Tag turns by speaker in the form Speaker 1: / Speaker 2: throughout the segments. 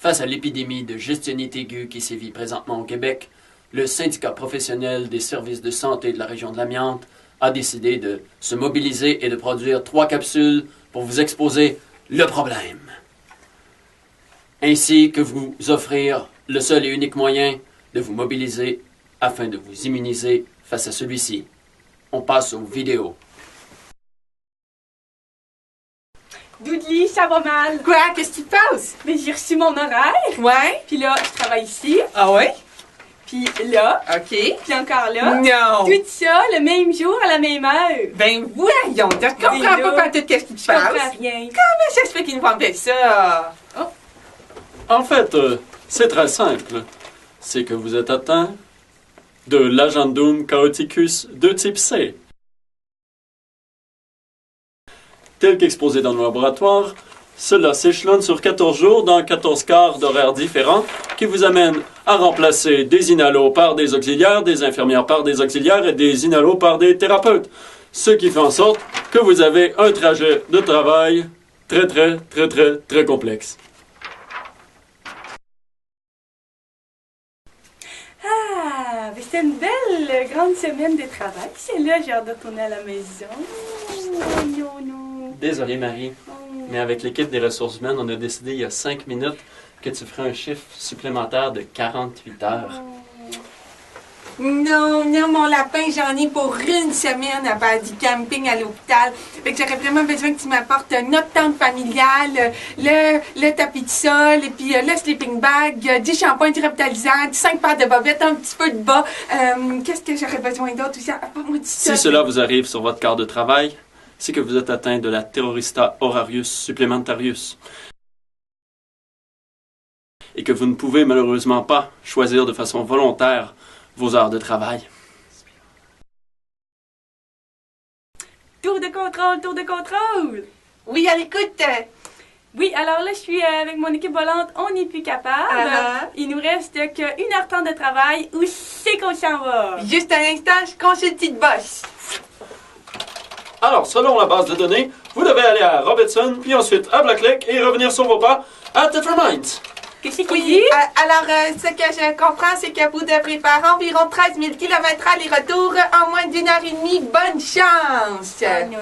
Speaker 1: Face à l'épidémie de gestionnite aiguë qui sévit présentement au Québec, le syndicat professionnel des services de santé de la région de l'Amiante a décidé de se mobiliser et de produire 3 capsules pour vous exposer le problème, ainsi que vous offrir le seul et unique moyen de vous mobiliser afin de vous immuniser face à celui-ci. On passe aux vidéos.
Speaker 2: Doudly, ça va mal.
Speaker 3: Quoi? Qu'est-ce qui te passe?
Speaker 2: Mais j'ai reçu mon horaire.
Speaker 3: Ouais?
Speaker 2: Puis là, je travaille ici.
Speaker 3: Ah ouais?
Speaker 2: Puis là.
Speaker 3: OK.
Speaker 2: Puis encore là.
Speaker 3: Non!
Speaker 2: Tout ça, le même jour, à la même heure.
Speaker 3: Ben voyons, je comprends pas tout qu'est-ce qui te
Speaker 2: Je
Speaker 3: passe.
Speaker 2: comprends rien.
Speaker 3: Comment ça se fait qu'ils nous vendent ça?
Speaker 1: En fait, c'est très simple. C'est que vous êtes atteint de l'Agendum chaoticus de type C. Tel qu'exposé dans nos laboratoires, cela s'échelonne sur 14 jours dans 14 quarts d'horaires différents qui vous amènent à remplacer des inalos par des auxiliaires, des infirmières par des auxiliaires et des inalos par des thérapeutes. Ce qui fait en sorte que vous avez un trajet de travail très complexe.
Speaker 2: Ah, mais c'était une belle grande semaine de travail. C'est là, j'ai hâte de retourner à la maison. Non.
Speaker 1: Désolé, Marie,
Speaker 2: Oh.
Speaker 1: mais avec l'équipe des ressources humaines, on a décidé il y a 5 minutes que tu ferais un chiffre supplémentaire de 48 heures.
Speaker 3: Non, mon lapin, j'en ai pour une semaine à faire du camping à l'hôpital. Fait que j'aurais vraiment besoin que tu m'apportes notre tente familiale, le tapis de sol, et puis le sleeping bag, du shampoing, du revitalisant, 5 paires de bobettes, un petit peu de bas. Qu'est-ce que j'aurais besoin d'autre aussi? Apporte-moi du
Speaker 1: Si cela vous arrive sur votre quart de travail, c'est que vous êtes atteint de la Terrorista horarius supplementarius et que vous ne pouvez malheureusement pas choisir de façon volontaire vos heures de travail.
Speaker 2: Tour de contrôle.
Speaker 3: Oui, à l'écoute.
Speaker 2: Oui, alors là, je suis avec mon équipe volante. On n'est plus capable. Il nous reste que 1h30 de travail. Où c'est qu'on s'en va?
Speaker 3: Juste un instant, je consulte le boss.
Speaker 1: Alors, selon la base de données, vous devez aller à Robertson, puis ensuite à Blackleck et revenir sur vos pas à Tetramint.
Speaker 2: Qu'est-ce qu'il
Speaker 3: Oui,
Speaker 2: dit?
Speaker 3: alors, ce que je comprends, c'est que vous devrez faire environ 13 000 km aller-retour en moins d'1h30. Bonne chance!
Speaker 2: Ah, non,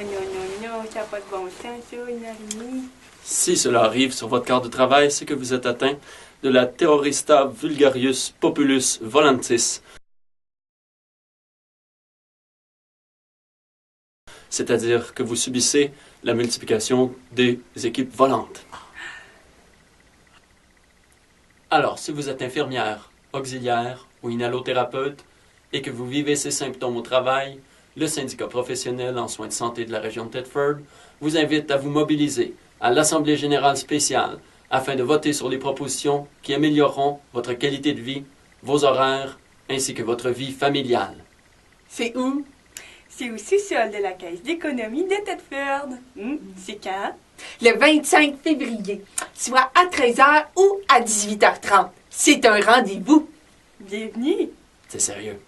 Speaker 2: ça n'a pas de bon sens, ça, 1h30.
Speaker 1: Si cela arrive sur votre quart de travail, c'est que vous êtes atteint de la Terrorista vulgarius populus volantis, c'est-à-dire que vous subissez la multiplication des équipes volantes. Alors, si vous êtes infirmière, auxiliaire ou inhalothérapeute et que vous vivez ces symptômes au travail, le syndicat professionnel en soins de santé de la région de Thetford vous invite à vous mobiliser à l'Assemblée générale spéciale afin de voter sur les propositions qui amélioreront votre qualité de vie, vos horaires ainsi que votre vie familiale.
Speaker 3: C'est où?
Speaker 2: C'est au sous-sol de la Caisse d'économie de Thetford. C'est quand?
Speaker 3: Le 25 février, soit à 13h ou à 18h30. C'est un rendez-vous.
Speaker 2: Bienvenue.
Speaker 1: C'est sérieux.